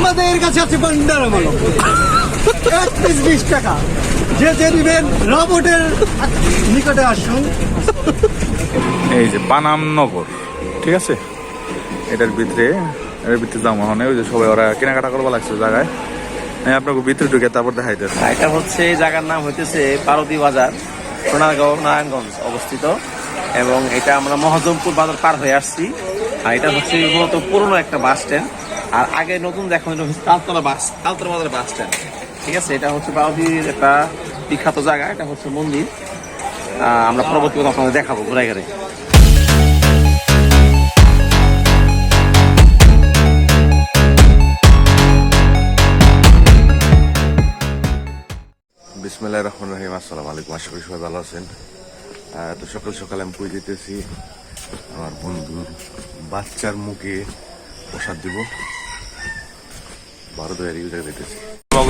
আমাদের কাছে আছে বান্ডারামালো 20 টাকা যে যে দিবেন রোবটের নিকটে আসুন। এই যে পানাম নগর, ঠিক আছে, এটার ভিতরে যাওয়া হয় ওই যে সবাই ওরা কেনাকাটা করবো লাগছে জায়গায়। আপনাকে ভিতরে ঢুকে তারপর দেখাইতেছে। এটা হচ্ছে এই জায়গার নাম হইতেছে পারদি বাজার, সোনারগাঁও নারায়ণগঞ্জ অবস্থিত। এবং এটা আমরা মহাজমপুর বাজার পার হয়ে আসছি। আর এটা হচ্ছে মূলত পুরনো একটা বাস স্ট্যান্ড। আর আগে নতুন দেখা হচ্ছে তালতলা বাজার বাস স্ট্যান্ড, ঠিক আছে। এটা হচ্ছে পারদির একটা বিখ্যাত জায়গা, এটা হচ্ছে মন্দির। আমরা পরবর্তী আপনাদের দেখাবো ঘুরাই ঘুরে। বিসমিল্লাহির রহমানির রহিম। আসসালামু আলাইকুম, আশা করি সবাই ভালো আছেন। তো সকাল সকালে আমি কই যেতেছি আমার বন্ধুর বাচ্চার মুখে প্রসাদ দিব, 12 ইউজার দিতেছি।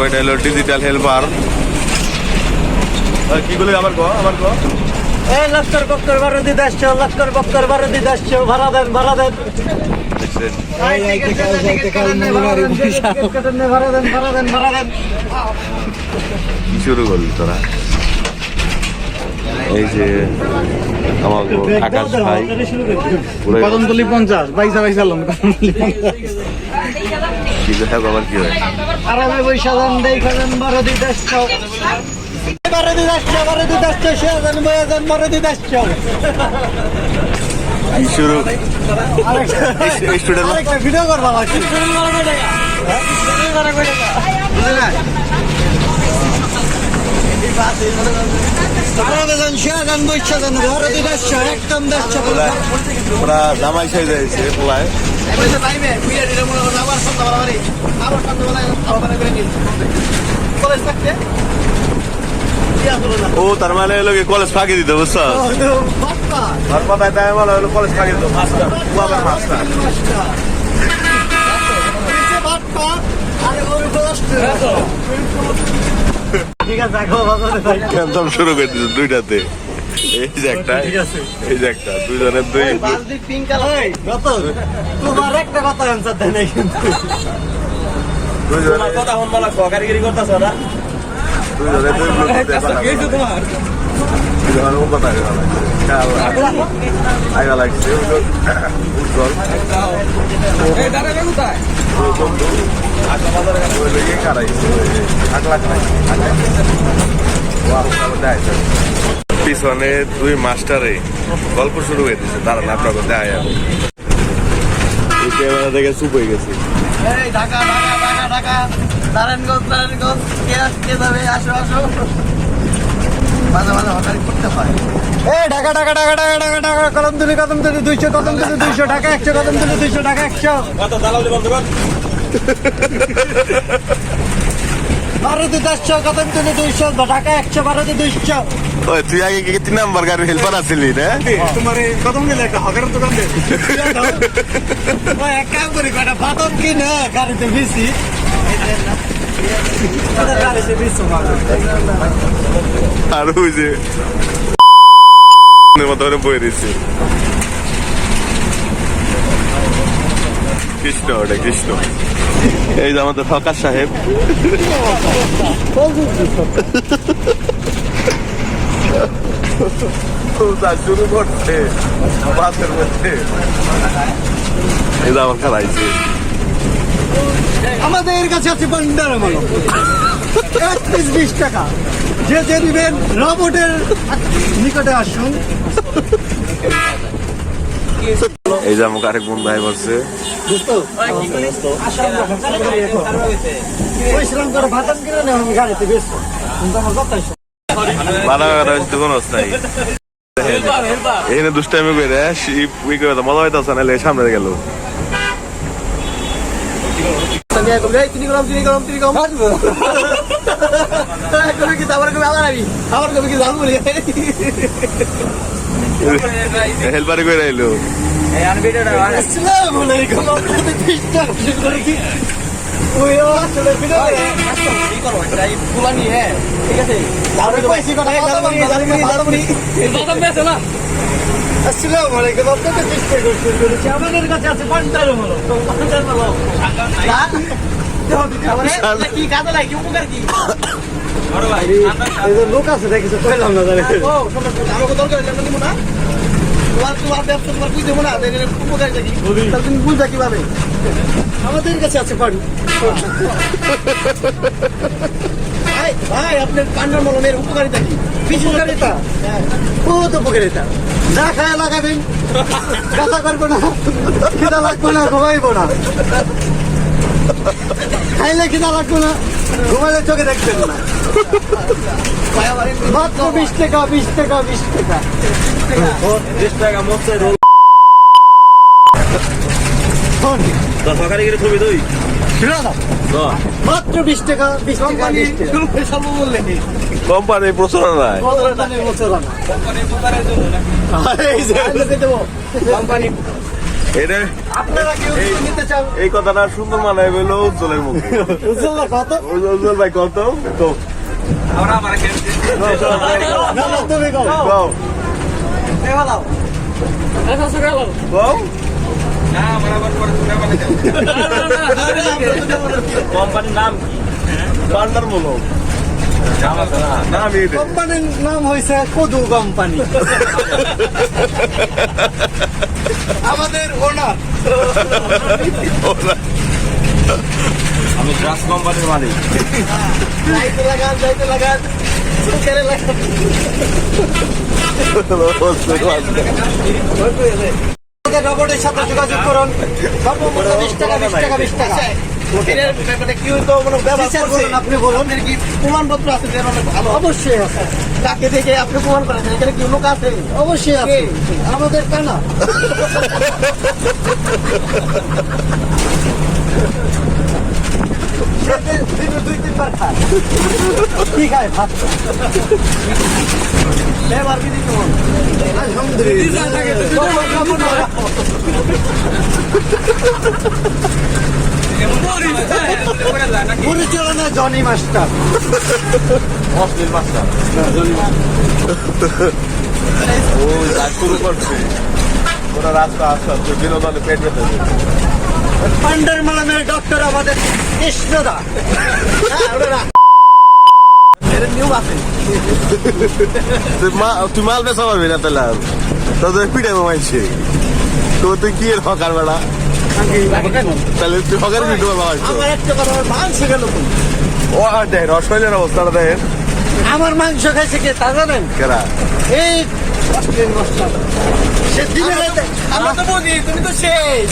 এটা হলো ডিজিটাল হেল্পার। কি বলে আমার গো লস্কর বক্কর বারদি দাসছ, লস্কর বক্কর বারদি দাসছ, ভাড়া দেন ভাড়া দেন। কি শুরু করলি তোরা? এই যে আমার আকাশ ভাই কদমতলি 50 বাইসা লাম কি দেখা আবার কি হয়? আরামে বৈশা দেন দেখালেন বারদি দাসছ, বারদি দাসছ, বারদি দাসছ, শেয়াজান বয়াজান বারদি দাসছ। কি শুরু? আরেকটা ভিডিও করবা আছে ওরা জামাই সাই যাইছে পোলায়। ও তার মানে হলো কলেজ ফাঁকি দিতে, বুঝছো? কলেজ ফাঁকি দিত মাস্টার। একদম শুরু করে দিচ্ছে দুইটাতে। এই যে একটা, এই যে একটা, দুইজনের দুই। তোমার একটা কথা অ্যান্সার দেয় নাই কিন্তু কথা হন বলা কারিগরি করতেছ না। লাগছে উজ্জ্বল পিছনে দুই মাস্টারে গল্প শুরু হয়ে দিচ্ছে। দাঁড়ান আপনাকে দেখায় আমি ক্যামেরা থেকে চুপ হয়ে গেছি। ঢাকা ঢাকা ঢাকা ঢাকা নারায়ণগঞ্জ নারায়ণগঞ্জ কে যাবে আসো আসো মাঝে মাঝে হঠাৎ করতে হয়। ঢাকা ঢাকা ঢাকা ঢাকা ঢাকা ঢাকা কদমতলি 200 কদমতলি 200 টাকা 100 কদমতলি 200 টাকা 100 বারোতে 10 কদমতলি 200 ঢাকা 100 বারোতে 200। ওই তুই আগে কি 3 নাম্বার গাড়ি হেল্পার আসলি না? তোমার কদম গেলে একটা হকার দোকান দে এক কাম করি কয়টা বাদম কিনে গাড়িতে বেশি আর ওই যে মতো বয়ে দিচ্ছি কৃষ্ণ, ওটা কৃষ্ণ। এই যে আমাদের হকার সাহেব শুরু করছে বাসের মধ্যে। এই যে আমার খারাইছে। আমাদের কাছে আছে বান্ডারামালো 20 টাকা যে যে দিবেন রোবটের নিকটে আসুন। এই যে আমাকে আরেক বন্ধু ভাই বলছে গাড়িতে বেশ আমার কথা এখানে দুষ্টামি করে মজা হইতেছে না, সামনে গেল। হেল্পারে করে আইলো আমাদের কাছে আছে কি কাজে লাগে উপকার কি এই যে লোক আছে না কিছু কইলাম না জানি ও আমাকে দরকার হলে আমরা দিব না তোমার ব্যবসা তোমার বুঝতে দেবো না উপকার কি তাহলে তুমি বুঝবা কিভাবে আমাদের কাছে আছে পানি ভাই ভাই আপনার পান্ডার মলমের উপকারিতা কি উপকারিতা বহুত উপকারিতা যা খায় লাগাবেন কাঁচা করবো না খিদা লাগবো না ঘুমাইবো না খাইলে খিদা লাগবো না ঘুমাইলে চোখে দেখবেন না মাত্র 20 টাকা 20 টাকা 20 টাকা 20 টাকা মস্ত রোল শোন, সরকারি করে ছবি দই শুনে দাও। মাত্র 20 টাকা 20 টাকা 20 টাকা সর্ব বললেন কোম্পানির প্রচারণা নাই কোম্পানির বছর না এই যে আইলে দেবো কোম্পানি এটা আপনারা কেউ নিতে চান এই কথাটা সুন্দর মানায় বললো উজ্জ্বলের মুখে বুঝলেন না কত উজ্জ্বল ভাই কত তো আমরা আমার না না তুমি কও কও দেওয়ালাও কও কোম্পানির নাম কি পান্ডার মূলক না আমি এটা কোম্পানির নাম হয়েছে কদু কোম্পানি আমাদের ওনার আমি ড্রাস কোম্পানির মালিক যাইতে লাগান সুখেরে লাগান আমাদের রবটের সাথে যোগাযোগ করুন সর্বমূল্য 20 টাকা 20 টাকা 20 টাকা এর ব্যাপারে কি হতো মানে ব্যবহার বিচার করছে করুন, আপনি বলুন। আপনার কি প্রমাণপত্র আছে যে মানে ভালো অবশ্যই আছে তাকে দেখে আপনি প্রমাণ করেন এখানে কি লোক আছে অবশ্যই আছে আমাদের কানা দিনে 2-3 বার খায় কি খায় ভাত লেবার কি দিতে পরিচালনা জনি মাস্টার অশ্লীল মাস্টার ও যা শুরু করছে ওরা রাস্তা আস্তে আস্তে বিনোদনে পেট বেঁধে পান্ডার মালামের ডক্টর আমাদের কৃষ্ণদা এর নিয়ম আছে তুই মাল বেচা পারবি না তাহলে আর তোদের পিঠে মাইছে তো তুই কি এর হকার বেড়া তাহলে তুই হকার পিঠে মাইছো আমার একটা কথা মাংস গেল কই? ও আর দেখ রসমাইলের অবস্থাটা দেখ আমার মাংস খাইছে কে তা জানেন কেরা এই অস্ট্রেলিয়ান মাস্টার সে দিনে রাতে আমরা তো বুঝি তুমি তো শেষ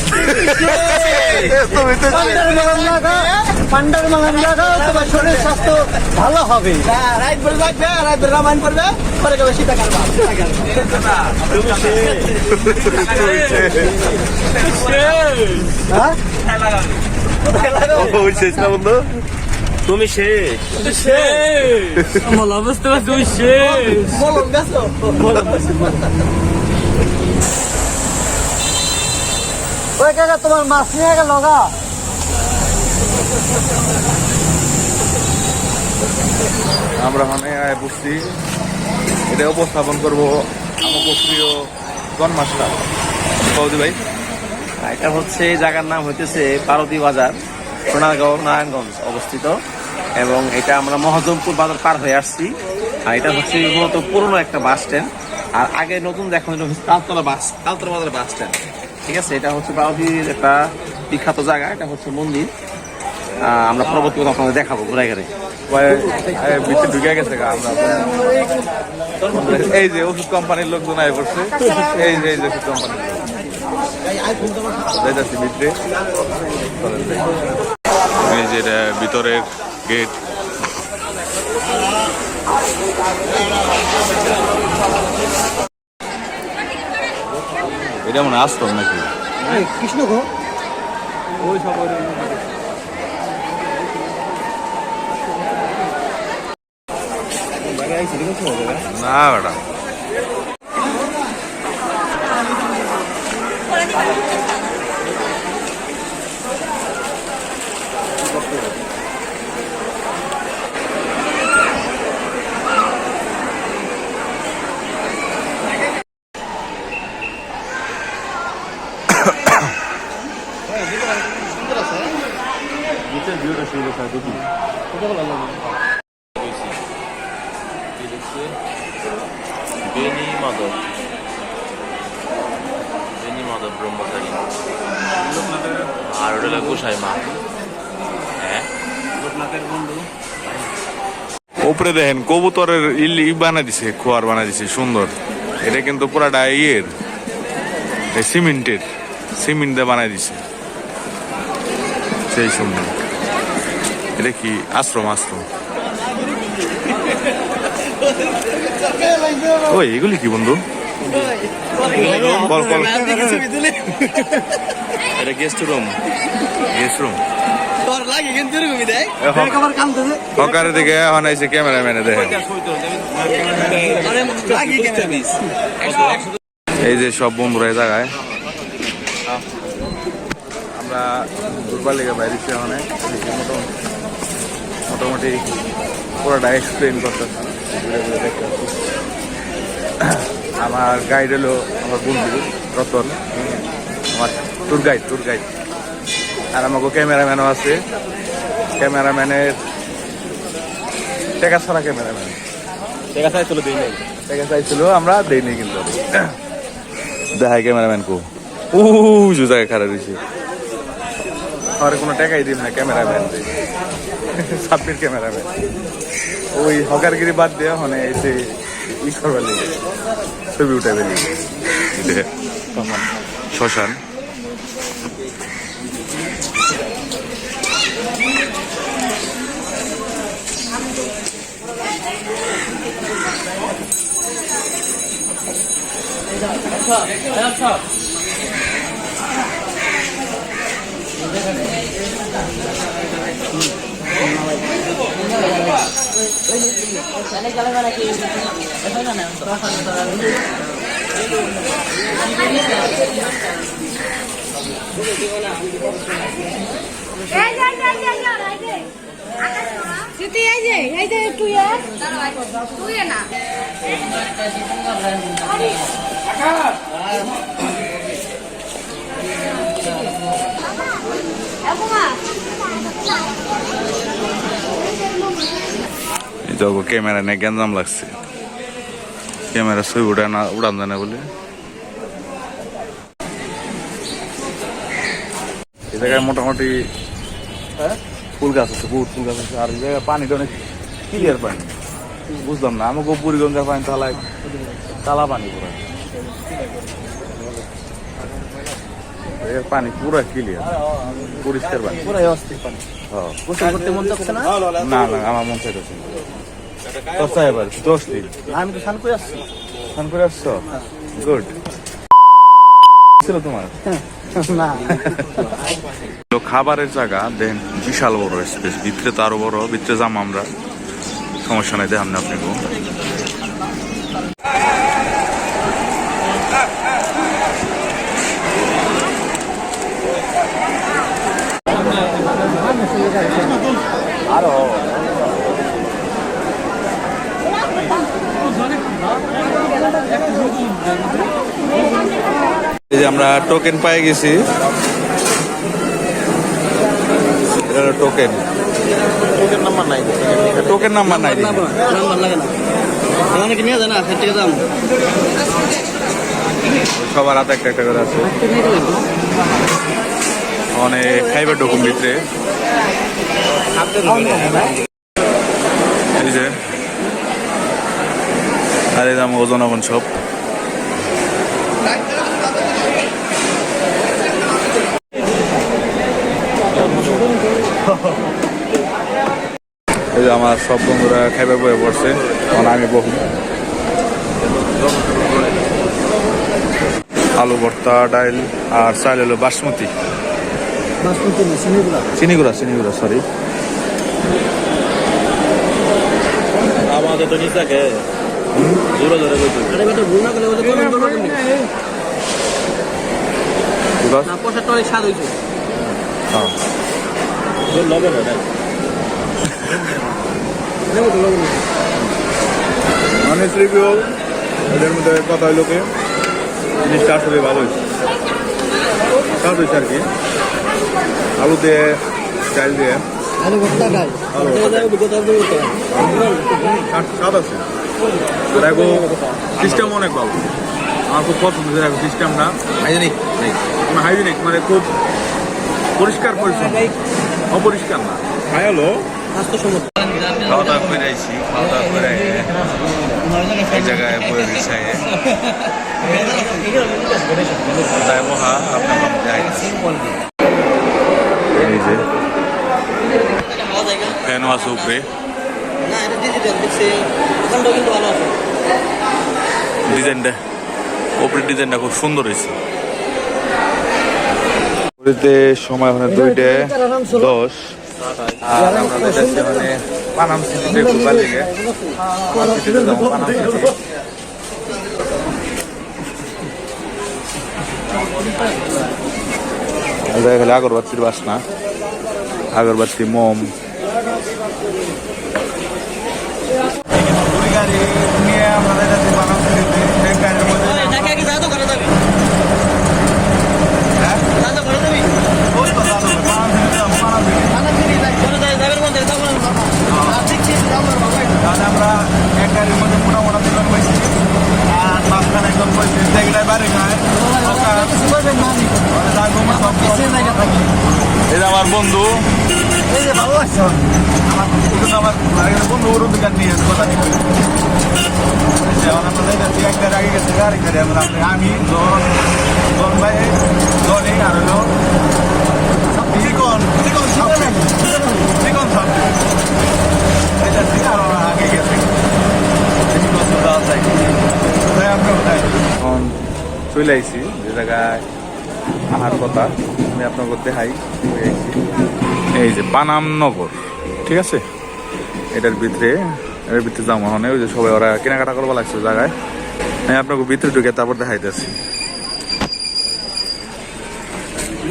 তুমি তো পান্ডার মালাম লাগাও তোমার শরীর স্বাস্থ্য ভালো হবে রাইট বলে লাগবে রাইট বলে রামায়ণ করবে পরে গেলে সীতা কাটবা হ্যাঁ ওই শেষ না বন্ধু তুমি শেষ বলুন গেছো ওই কাকা তোমার মাছ নিয়ে গেল গা আমরা ওখানে বুঝছি এটা উপস্থাপন করবো আমাকে প্রিয় জন্মাষ্টা বৌদি ভাই এটা হচ্ছে এই জায়গার নাম হইতেছে পারদি বাজার সোনারগাঁও নারায়ণগঞ্জ অবস্থিত এবং এটা আমরা মহজমপুর বাজার পার হয়ে আসছি আর এটা হচ্ছে মূলত পুরনো একটা বাস স্ট্যান্ড আর আগে নতুন দেখুন এটা হচ্ছে তালতলা বাজার বাস স্ট্যান্ড ঠিক আছে এটা হচ্ছে পারদির একটা বিখ্যাত জায়গা এটা হচ্ছে মন্দির আমরা পরবর্তীতে আপনাদের দেখাবো ঘুরে ঘুরে ভিতরে ঢুকে গেছে গা আমরা এই যে ওষুধ কোম্পানির লোকজন আয় পড়ছে এই যে ওষুধ কোম্পানির লোক যাইতাছি ভিতরে এই যে এটা ভিতরের গেট এটা মনে আসতো নাকি কৃষ্ণ গো না বেটা বেনি মাদক ব্রহ্মচারী আর ওটা হলো গোসাই মা। হ্যাঁ উপরে দেখেন কবুতরের ই বানা দিছে, খোয়ার বানা দিছে সুন্দর। এটা কিন্তু পুরাটা ইয়ের সিমেন্টের, সিমেন্ট দিয়ে বানাই দিছে, সেই সুন্দর। এটা কি আশ্রম? আশ্রম ওই এগুলি কি বন্ধু? কল কল এটা গেস্ট রুম। গেস্ট রুম তোর লাগে কিন্তু এরকমই দেয় আমার কাম তো হকারে দিকে এখন আইছে ক্যামেরাম্যানে দেখেন। আরে লাগি কেন এই যে সব বন্ধুরা এই জায়গায় আমরা দুর্বার লেগে বাইরে ওখানে মোটামুটি পুরোটা এক্সপ্লেন করতেছি। আমার গাইড হলো আমার বন্ধু রতন, আমার ট্যুর গাইড। আর আমাকে ক্যামেরাম্যানও আছে। ক্যামেরাম্যানের টেকা ছাড়া ক্যামেরাম্যান টেকা চাইছিল, আমরা দেইনি কিন্তু। দেখাই ক্যামেরাম্যান কো জায়গায় খারাপ রয়েছে। আমার কোনো টাকাই দিন না ক্যামেরাম্যান, সাবমিট ক্যামেরাম্যান। ওই হকারগিরি বাদ দিয়ে ওখানে এসে ই করবার লেগে ছবি উঠাবে লেগে শ্মশান। ক্যামেরা নিয়ে গ্যাঞ্জাম লাগছে, ক্যামেরা ছবি উড়ান যায় না বলে। এই জায়গায় মোটামুটি ফুল গাছ আছে, বহুত ফুল গাছ আছে। আর এই জায়গায় পানিটা অনেক ক্লিয়ার পানি, বুঝলাম না। আমাকে বুড়িগঞ্জের পানি তালা পানি পুরো, পানি পুরো ক্লিয়ার, পরিষ্কার পানি, পুরাই অস্থির পানি। গোসল করতে মন চাচ্ছে না? না না আমার মন চাইতেছে না। তোর চাই এবার 10 দিন আমি তো স্নান করে আসছি। স্নান করে আসছো? গুড ছিল তোমার না তো খাবারের জায়গা দেন, বিশাল বড় স্পেস, ভিতরে তো আরো বড়। ভিতরে যাম আমরা, সমস্যা নাই, দেখাম না আপনাকে। আরো এই যে আমরা টোকেন পেয়ে গেছি, টোকেন নাম্বার নাই, টোকেন নাম্বার নাই। নাম্বার লাগে না, অনেকে নিয়ে যায় না, 60 টাকা দাম। সবার হাতে একটা একটা করে আছে। অনেক খাইবার ঢুকুন ভিতরে। এই যে আর এই দাম জনগণ সব। এই যে আমার সব বন্ধুরা খাইবার বয়ে পড়ছে, তখন আমি বহু আলু ভর্তা, ডাইল আর চাল হলো বাসমতি, চিনিগুড়া সরি। আমাদের তো নিচাকে জোরে জোরে বলছি। ভুল না করলে না, পয়সাটা অনেক স্বাদ হয়েছে। লবণ হয় না। অনেক রিভিউ এদের মধ্যে কথা হইল কি জিনিসটা আসলে ভালো হয়েছে, স্বাদ হয়েছে আর কি। আলু দিয়ে, চাল দিয়ে আলু ভর্তা খাই স্বাদ আছে দেখো সিস্টেম অনেক ভালো আমার খুব পছন্দ দেখো সিস্টেমটা হাইজেনিক হাইজেনিক মানে খুব পরিষ্কার পরিচ্ছন্ন অপরিষ্কার না খাই হলো খাওয়া দাওয়া করে আইছি খাওয়া দাওয়া করে এক জায়গায় বয়ে দিচ্ছে তাই মহা আপনার এই যে ফ্যানও আছে উপরে ডিজাইনটা উপরে ডিজাইনটা খুব সুন্দর হয়েছে সময় মানে 2:10 আর আমরা যাচ্ছি মানে পানাম সিটিতে ঘুরবার দিকে পানাম সিটি খালি আগরবাতির বাসনা আগরবাতি মোম গাড়ি নিয়ে আমরা যাচ্ছি পানাম সিটিতে এক গাড়ির মধ্যে আমরা এক গাড়ির মধ্যে মোটামোটা দুজন বসছি আর মাঝখানে একজন বসছি দেখলাই বাড়ি খায় এই যে আমার বন্ধু এই যে ভালো লাগছে আমার বন্ধু ওর দোকান নিয়ে কথা নিয়ে এক গাড়ি আগে গেছে আরেক গাড়ি আমরা আমি জন ভাই জনে আর হলো চিকন চিকন চিকন আগে গেছে এখন চলে আইছি যে জায়গায় আহার কথা আমি আপনার করতে হাই এই যে পানাম নগর ঠিক আছে এটার ভিতরে যাওয়া হয় ওই যে সবাই ওরা কেনাকাটা করবো লাগছে জায়গায় আমি আপনাকে ভিতরে ঢুকে তারপর দেখাইতেছি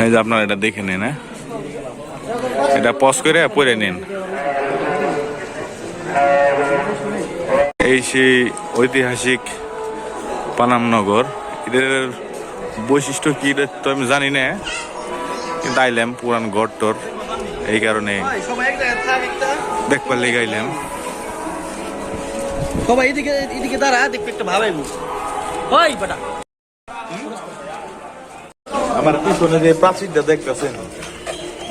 এই যে আপনারা এটা দেখে নিন হ্যাঁ এটা পজ করে পরে নিন এই সেই ঐতিহাসিক পানামনগর এদের বৈশিষ্ট্য কি তো আমি জানি না কিন্তু আইলাম পুরান গড়টর এই কারণে দেখবার লেগে আইলাম সবাই এদিকে দাঁড়া দেখবে একটা ভালো ওই বেটা আমার পিছনে যে প্রাচীরটা দেখতেছেন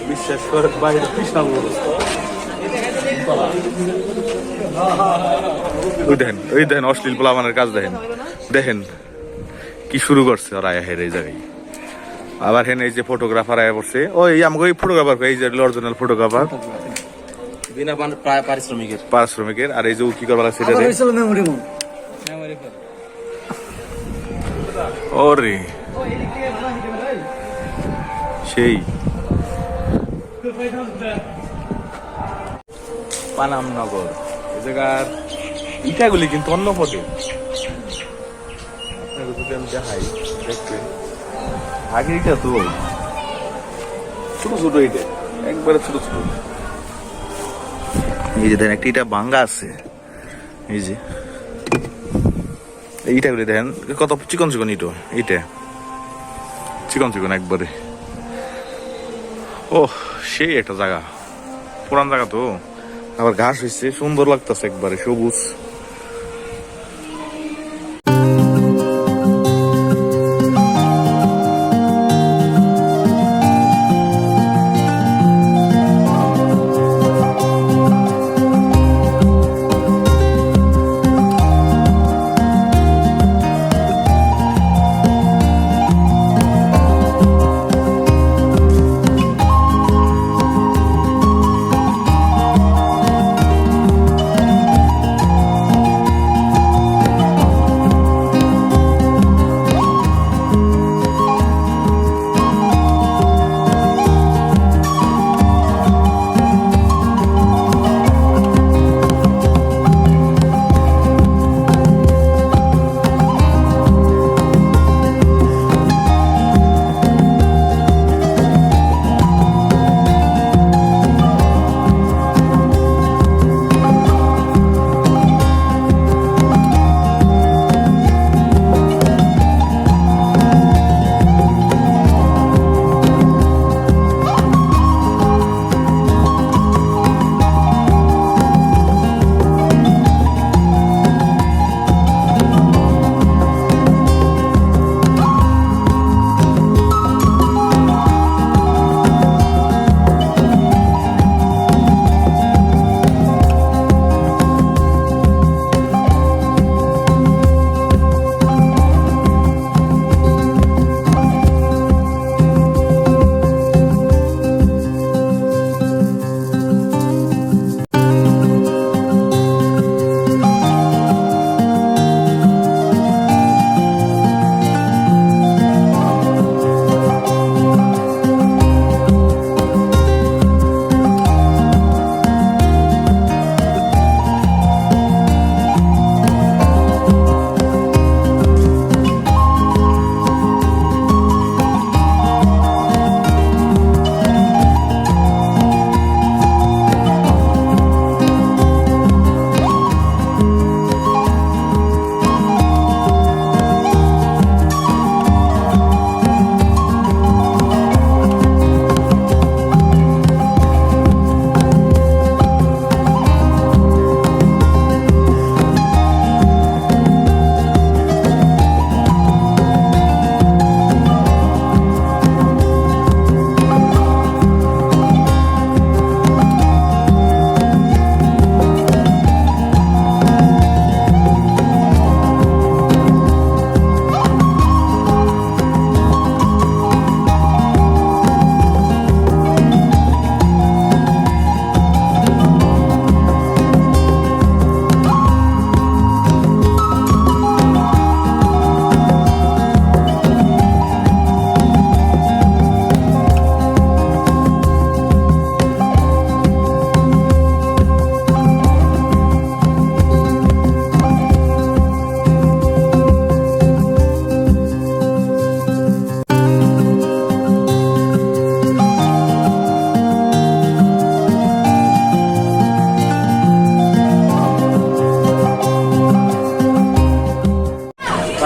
বিশ্বাস করে বাইরে কৃষ্ণাল ওই দেখেন অশ্লীল পোলামানের কাজ দেখেন কি শুরু করছে ওরা হের এই জায়গায় আবার হেন এই যে ফটোগ্রাফার আয়া পড়ছে ওই আমাকে ওই ফটোগ্রাফার এই যে অরিজিনাল ফটোগ্রাফার বিনা পারিশ্রমিকের আর এই যে কি করবার লাগছে ওরে সেই পানামনগর এই জায়গার ইটাগুলি কিন্তু অন্য পথে দেখাই দেখবেন আগে এটা তো ছোট ছোট এটা একবারে ছোট ছোট এই যে দেখেন একটা ইটা ভাঙ্গা আছে এই যে এইটাগুলি দেখেন কত চিকন চিকন ইটো এইটা চিকন চিকন একবারে ও সেই একটা জায়গা পুরান জায়গা তো আবার ঘাস হয়েছে সুন্দর লাগতেছে একবারে সবুজ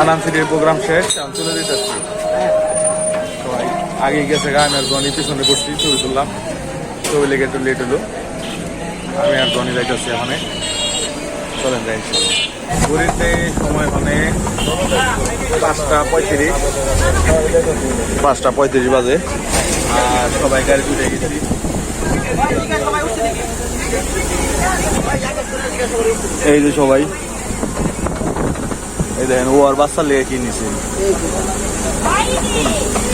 হানান সিটির প্রোগ্রাম শেষ, আমি চলে যেতেছি। সবাই আগে গেছে গা, আমি আর জনি পিছনে বসছি, ছবি তুললাম। ছবি লেগে একটু লেট হলো, আমি আর জনি যাইতেছি এখানে। চলেন যাই। ঘুরিতে সময় মানে 5:35 বাজে, আর সবাই গাড়ি উঠে গেছি। এই যে সবাই, এই দেখেন ও আর বাচ্চা লেগে কি নিছে।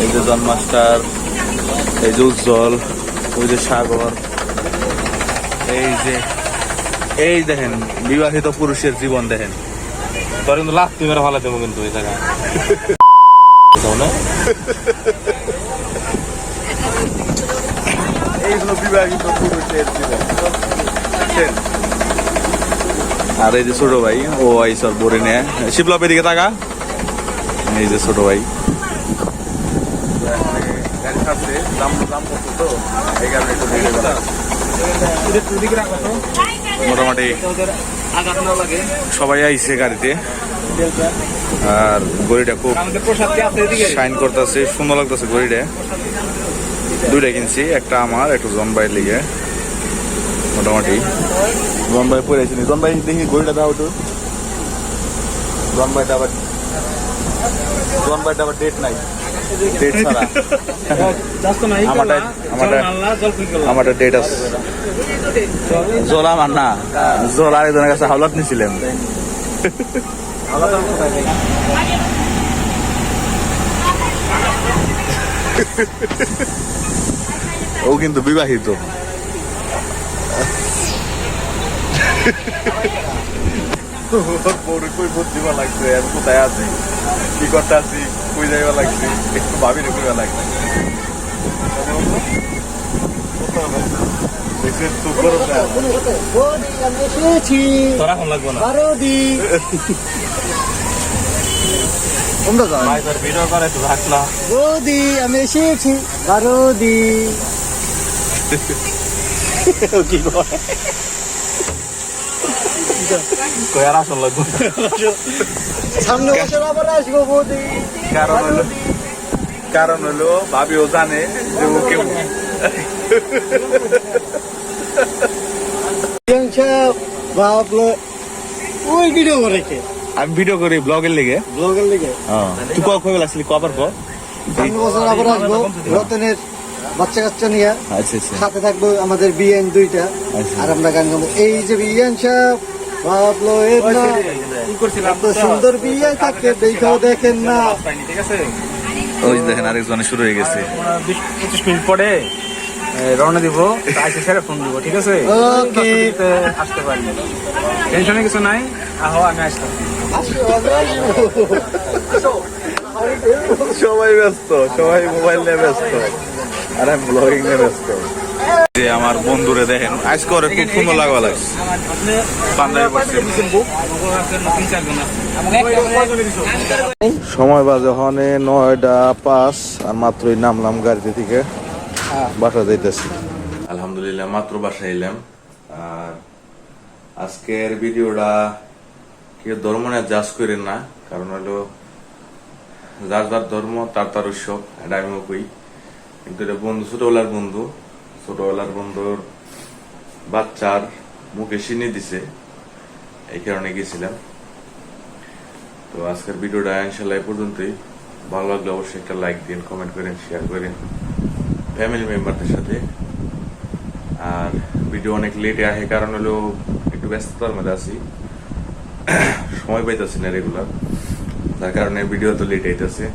এই যে জন মাস্টার, এই যে উজ্জ্বল, ওই যে সাগর, এই দেখেন বিবাহিত পুরুষের জীবন দেখেন। তোর কিন্তু লাভ তুমি ভালো দেবো কিন্তু এই জায়গা এইগুলো বিবাহিত পুরুষের জীবন। আর এই যে ছোট ভাই, ও আইসর বরে নেয় শিবলাপের দিকে টাকা। এই যে ছোট ভাই মোটামুটি সবাই আইছে গাড়িতে। আর গড়িটা খুব শাইন করতেছে, সুন্দর লাগতেছে গড়িটা। দুইটা কিনছি, একটা আমার, একটা জন ভাইয়ের লিগে। মোটামুটি জন ভাই পরে আইসি, জন ভাই দেখি গড়িটা দাও একটু। জন ভাইটা আবার ডেট নাই, ডেট ছাড়া। আমারটা ডেট আছে। জল আমার না, জল আরেকজনের কাছে হাওলাত নিছিলাম। ও কিন্তু বিবাহিত। কই বুঝিবা লাগছে, আমি কোথায় আছি, কি করতে আছি, কই যাইবা লাগছে, একটু ভাবি রেখা লাগছে। তোরা কোন লাগবো না ভিডিও করে তো রাখলা। বৌদি আমি এসেছি, বারোদি। কি কয় আর আসন লাগবো, সামনে বছর আবার আসবো বৌদি। কারণ হলো ভাবিও জানে যে ও কেমন। ওই ভিডিও করেছে, আমি ভিডিও করি ব্লগের লেগে। ব্লগের লিগে তুই কবে লাগছিলি, কবার পর? সামনে বছর আবার আসবো রতনের বাচ্চা কাচ্চা নিয়ে। আচ্ছা আচ্ছা সাথে থাকবো আমাদের বিয়ান দুইটা, আচ্ছা। আর আমরা গান গাবো। এই যে বিয়ান সাহেব ভাবলো এর না, এত সুন্দর বিয়ে থাকে দেখাও দেখেন না। ওই যে দেখেন আরেকজনে শুরু হয়ে গেছে। 20-25 মিনিট পরে রওনা দিব, আইসে সেরে ফোন দিব, ঠিক আছে? ওকে, আসতে পারি, টেনশনে কিছু নাই। আহো, আমি আসতেছি। সবাই ব্যস্ত, সবাই মোবাইল নিয়ে ব্যস্ত, আর আমি ব্লগিং নিয়ে ব্যস্ত। যে আমার বন্ধুরে দেখেন আজকে ওরে খুব সুন্দর লাগা লাগছে। সময় বাজে হনে 9:05, আর মাত্রই নামলাম গাড়িতে থেকে, বাসা যাইতেছি। আলহামদুলিল্লাহ মাত্র বাসা এলাম। আর আজকের ভিডিওটা কেউ ধর্ম নিয়ে জাজ করেন না, কারণ হলো যার যার ধর্ম তার তার উৎসব, এটা আমিও কই। কিন্তু এটা বন্ধু, ছোটবেলার বন্ধুর বাচ্চার মুখে চিনি দিছে, এই কারণে গেছিলাম। তো আজকের ভিডিওটা ইনশাল্লাহ এই পর্যন্তই। ভালো লাগলে অবশ্যই একটা লাইক দিন, কমেন্ট করেন, শেয়ার করেন ফ্যামিলি মেম্বারদের সাথে। আর ভিডিও অনেক লেটে আসে, কারণ হলো একটু ব্যস্ততার মধ্যে আছি, সময় পাইতেছি না রেগুলার, যার কারণে ভিডিও তো লেট আইতেছে।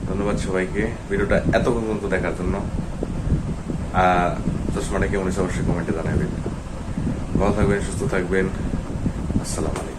ধন্যবাদ সবাইকে ভিডিওটা এত পর্যন্ত দেখার জন্য। চশমাটা কেমন হয়েছে অবশ্যই কমেন্টে জানাবেন। ভালো থাকবেন, সুস্থ থাকবেন। আসসালামু আলাইকুম।